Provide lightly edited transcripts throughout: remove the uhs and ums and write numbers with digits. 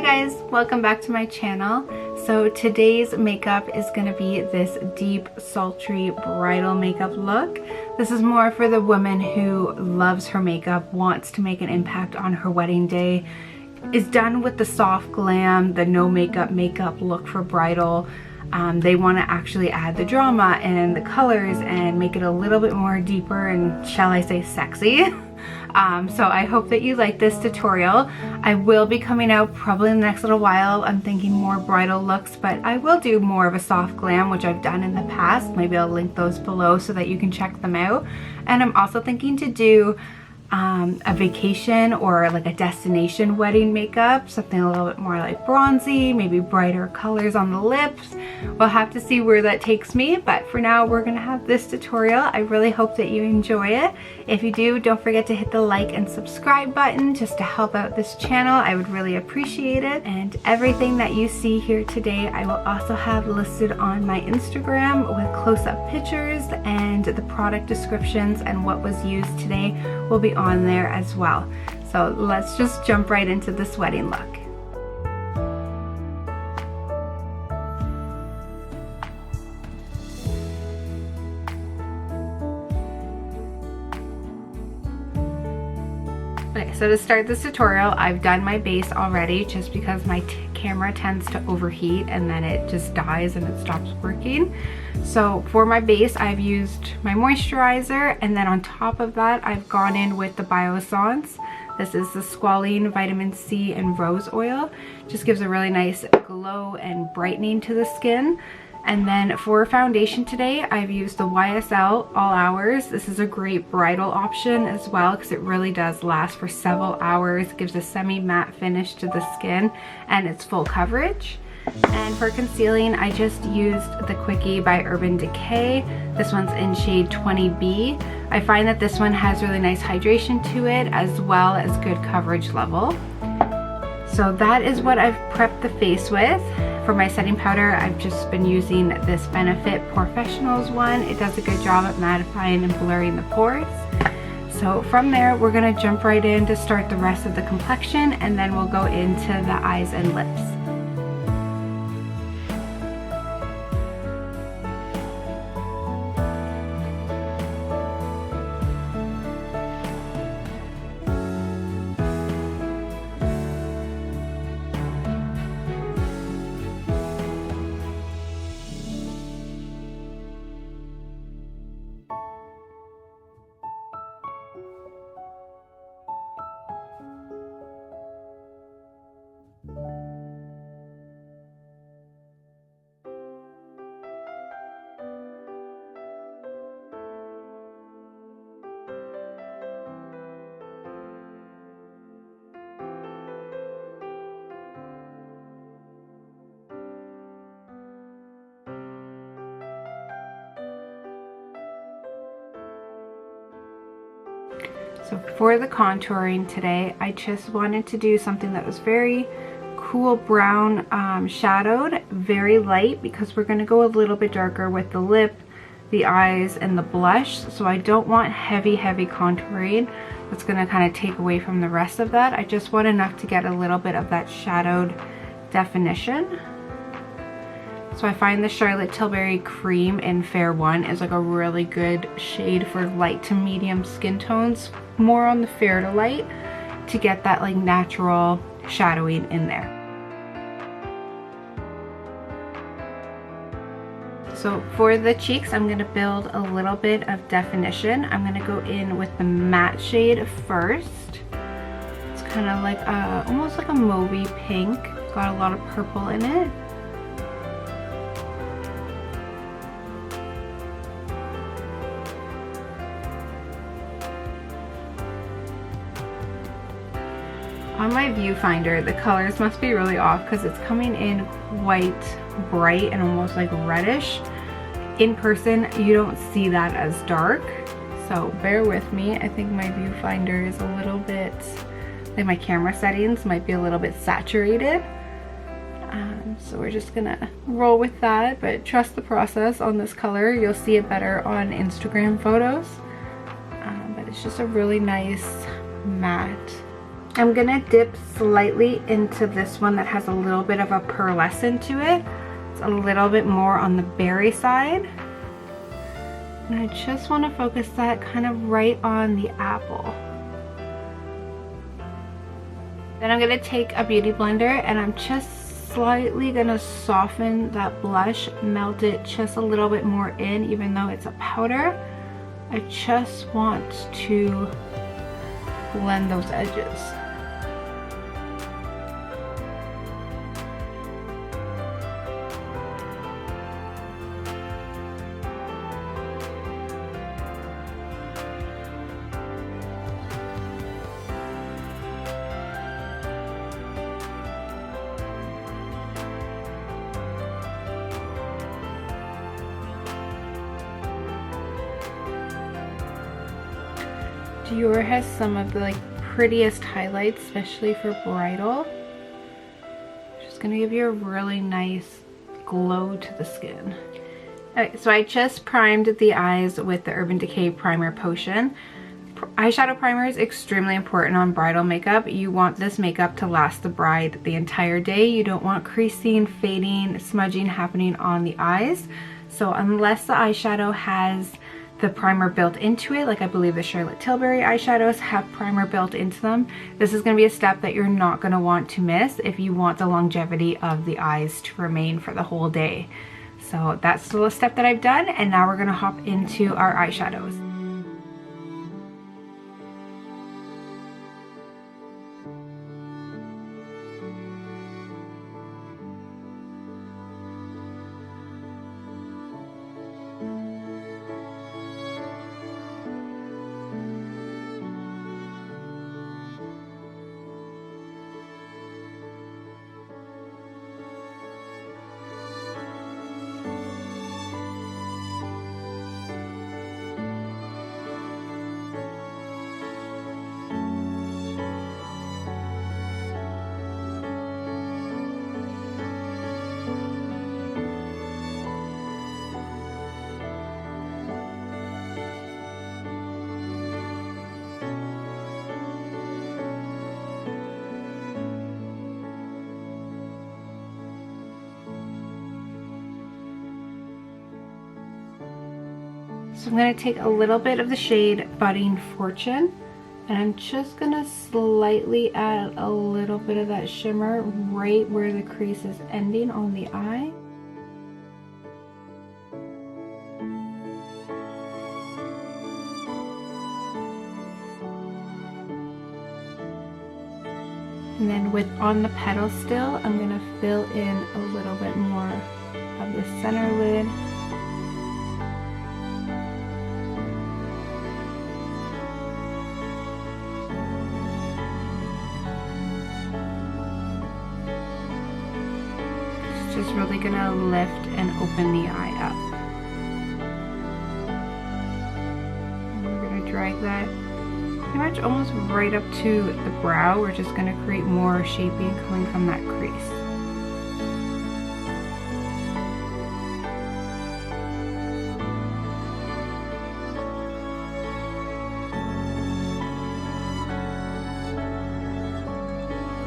guys, welcome back to my channel. So today's makeup is going to be this deep sultry bridal makeup look. This is more for the woman who loves her makeup, wants to make an impact on her wedding day, is done with the soft glam, the no makeup look for bridal. They want to actually add the drama and the colors and make it a little bit more deeper and, shall I say, sexy. So I hope that you like this tutorial. I will be coming out probably in the next little while. I'm thinking more bridal looks, but I will do more of a soft glam, which I've done in the past. Maybe I'll link those below so that you can check them out. And I'm also thinking to do a vacation or like a destination wedding makeup, something a little bit more like bronzy, maybe brighter colors on the lips. We'll have to see where that takes me, but for now we're gonna have this tutorial. I really hope that you enjoy it. If you do, don't forget to hit the like and subscribe button just to help out this channel. I would really appreciate it. And everything that you see here today I will also have listed on my Instagram with close-up pictures, and the product descriptions and what was used today will be on there as well. So let's just jump right into this wedding look. Okay, so to start this tutorial, I've done my base already just because my camera tends to overheat and then it just dies and it stops working. So for my base, I've used my moisturizer, and then on top of that, I've gone in with the Biossance. This is the Squalene Vitamin C and Rose Oil. Just gives a really nice glow and brightening to the skin. And then for foundation today, I've used the YSL All Hours. This is a great bridal option as well because it really does last for several hours. It gives a semi-matte finish to the skin and it's full coverage. And for concealing, I just used the Quickie by Urban Decay. This one's in shade 20B. I find that this one has really nice hydration to it as well as good coverage level. So that is what I've prepped the face with. For my setting powder, I've just been using this Benefit Professionals one. It does a good job at mattifying and blurring the pores. So from there, we're gonna jump right in to start the rest of the complexion, and then we'll go into the eyes and lips. So for the contouring today, I just wanted to do something that was very cool brown shadowed, very light, because we're going to go a little bit darker with the lip, the eyes, and the blush. So I don't want heavy contouring that's going to kind of take away from the rest of that. I just want enough to get a little bit of that shadowed definition. So I find the Charlotte Tilbury Cream in Fair 1 is like a really good shade for light to medium skin tones, more on the fair to light, to get that like natural shadowing in there. So for the cheeks, I'm going to build a little bit of definition. I'm going to go in with the matte shade first. It's kind of like almost like a mauvey pink. Got a lot of purple in it. On my viewfinder, the colors must be really off because it's coming in quite bright and almost like reddish. In person, you don't see that as dark, so bear with me. I think my viewfinder is a little bit, like my camera settings might be a little bit saturated. So we're just gonna roll with that, but trust the process on this color. You'll see it better on Instagram photos. But it's just a really nice matte I'm gonna dip slightly into this one that has a little bit of a pearlescent to it. It's a little bit more on the berry side. And I just want to focus that kind of right on the apple. Then I'm going to take a beauty blender and I'm just slightly going to soften that blush, melt it just a little bit more in, even though it's a powder. I just want to blend those edges. Dior has some of the prettiest highlights, especially for bridal. Just gonna give you a really nice glow to the skin. Okay, so I just primed the eyes with the Urban Decay Primer Potion. Eyeshadow primer is extremely important on bridal makeup. You want this makeup to last the bride the entire day. You don't want creasing, fading, smudging happening on the eyes. So unless the eyeshadow has the primer built into it, like I believe the Charlotte Tilbury eyeshadows have primer built into them, this is going to be a step that you're not going to want to miss if you want the longevity of the eyes to remain for the whole day. So that's the step that I've done, and now we're going to hop into our eyeshadows. So I'm going to take a little bit of the shade Budding Fortune, and I'm just going to slightly add a little bit of that shimmer right where the crease is ending on the eye. And then on the petal still, I'm going to fill in a little bit more of the center lid. Just really gonna lift and open the eye up. And we're gonna drag that pretty much almost right up to the brow. We're just gonna create more shaping coming from that crease.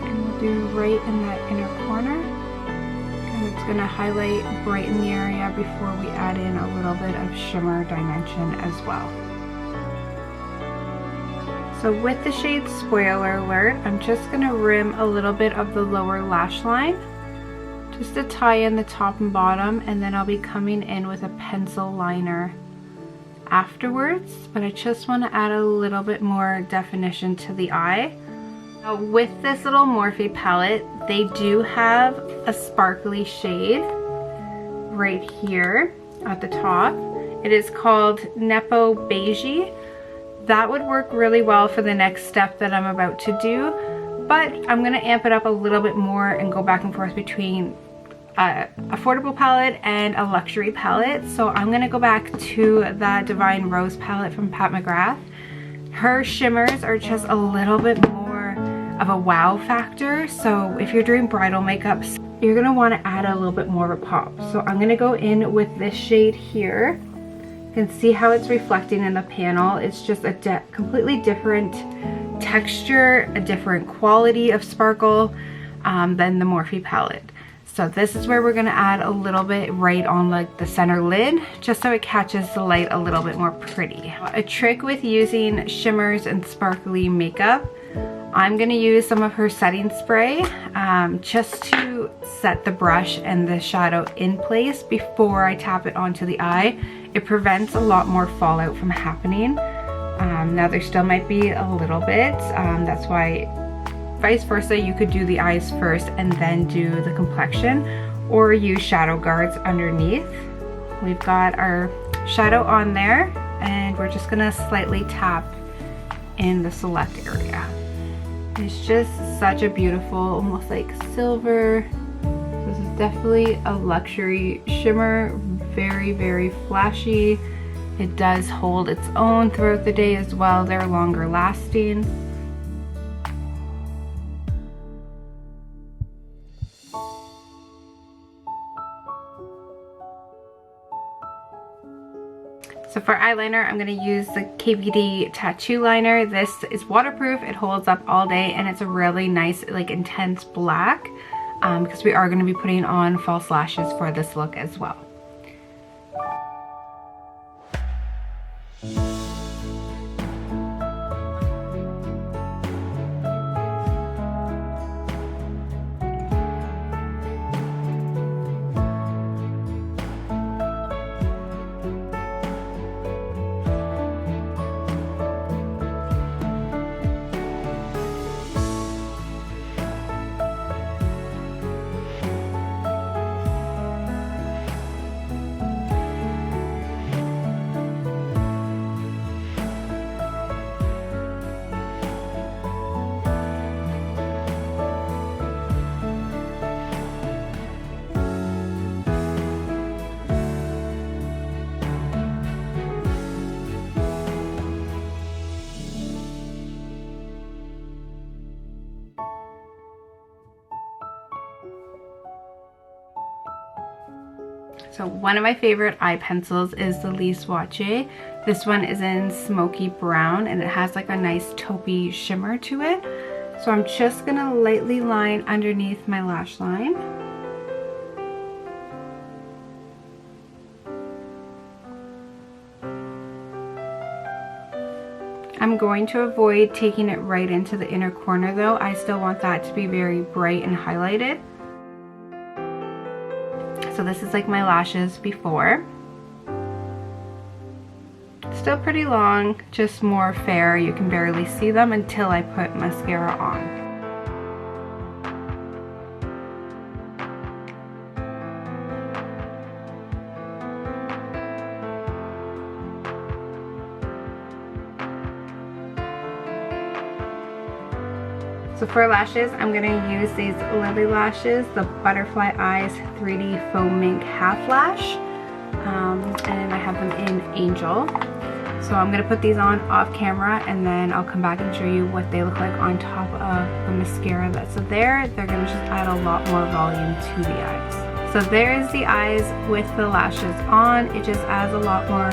And we'll do right in that inner corner. It's going to highlight, brighten the area before we add in a little bit of shimmer dimension as well. So with the shade Spoiler Alert, I'm just going to rim a little bit of the lower lash line just to tie in the top and bottom, and then I'll be coming in with a pencil liner afterwards, but I just want to add a little bit more definition to the eye. With this little Morphe palette, they do have a sparkly shade right here at the top. It is called Nepo Beige. That would work really well for the next step that I'm about to do, but I'm going to amp it up a little bit more and go back and forth between an affordable palette and a luxury palette. So I'm going to go back to that Divine Rose palette from Pat McGrath. Her shimmers are just a little bit more of a wow factor, so if you're doing bridal makeups, you're going to want to add a little bit more of a pop. So I'm going to go in with this shade here. You can see how it's reflecting in the panel. It's just a completely different texture, a different quality of sparkle than the Morphe palette. So this is where we're gonna add a little bit right on like the center lid, just so it catches the light a little bit more pretty. A trick with using shimmers and sparkly makeup, I'm gonna use some of her setting spray just to set the brush and the shadow in place before I tap it onto the eye. It prevents a lot more fallout from happening. Now there still might be a little bit, that's why vice versa, you could do the eyes first and then do the complexion, or use shadow guards underneath. We've got our shadow on there, and we're just gonna slightly tap in the select area. It's just such a beautiful, almost like silver. This is definitely a luxury shimmer, very, very flashy. It does hold its own throughout the day as well. They're longer lasting. So for eyeliner, I'm going to use the KVD tattoo liner. This is waterproof, it holds up all day, and it's a really nice, like, intense black because we are going to be putting on false lashes for this look as well. So one of my favorite eye pencils is the Lee Swatche. This one is in smoky brown, and it has like a nice taupey shimmer to it. So I'm just gonna lightly line underneath my lash line. I'm going to avoid taking it right into the inner corner though. I still want that to be very bright and highlighted. So this is like my lashes before. Still pretty long, just more fair. You can barely see them until I put mascara on. So for lashes, I'm going to use these Lily Lashes, the Butterfly Eyes 3D Foam Mink Half Lash, and I have them in Angel. So I'm going to put these on off camera, and then I'll come back and show you what they look like on top of the mascara that's there. They're going to just add a lot more volume to the eyes. So there's the eyes with the lashes on. It just adds a lot more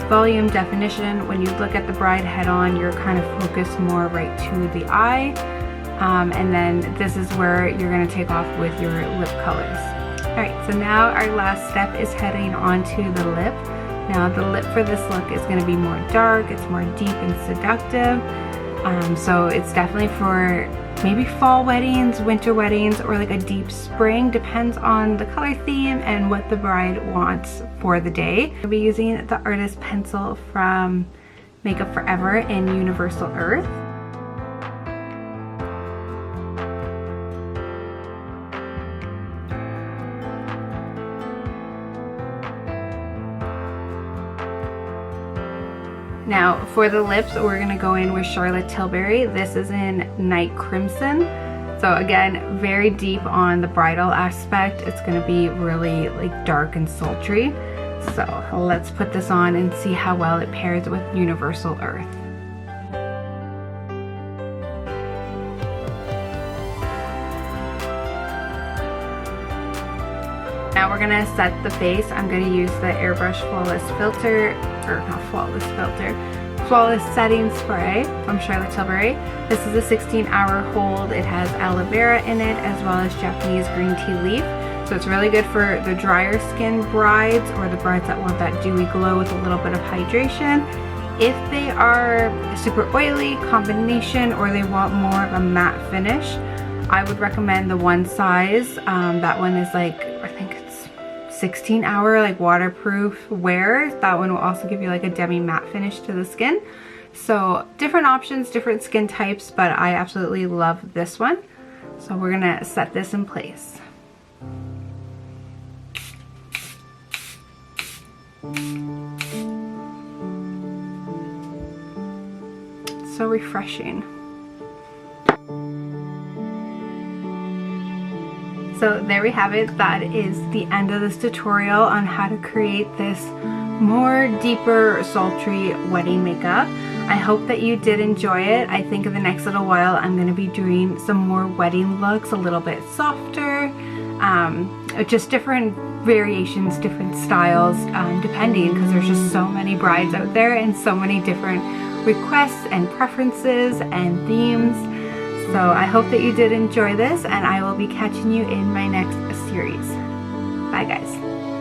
volume, definition. When you look at the bride head on, you're kind of focused more right to the eye. And then this is where you're going to take off with your lip colors. Alright, so now our last step is heading onto the lip. Now the lip for this look is going to be more dark, it's more deep and seductive. So it's definitely for maybe fall weddings, winter weddings, or like a deep spring. Depends on the color theme and what the bride wants for the day. I'll be using the Artist Pencil from Makeup Forever in Universal Earth. Now for the lips, we're going to go in with Charlotte Tilbury. This is in Night Crimson. So again, very deep on the bridal aspect. It's going to be really like dark and sultry. So let's put this on and see how well it pairs with Universal Earth. Now we're gonna set the face. I'm gonna use the Airbrush Flawless Filter, or not Flawless Filter, Flawless Setting Spray from Charlotte Tilbury. This is a 16-hour hold. It has aloe vera in it as well as Japanese green tea leaf. So it's really good for the drier skin brides or the brides that want that dewy glow with a little bit of hydration. If they are super oily, combination, or they want more of a matte finish, I would recommend the one size. That one is like, I think it's 16-hour like waterproof wear. That one will also give you like a demi matte finish to the skin. So different options, different skin types, but I absolutely love this one. So we're gonna set this in place. So refreshing. So there we have it. That is the end of this tutorial on how to create this more deeper sultry wedding makeup. I hope that you did enjoy it. I think in the next little while I'm going to be doing some more wedding looks, a little bit softer, just different variations, different styles, depending, because there's just so many brides out there and so many different requests and preferences and themes. So I hope that you did enjoy this, and I will be catching you in my next series. Bye guys.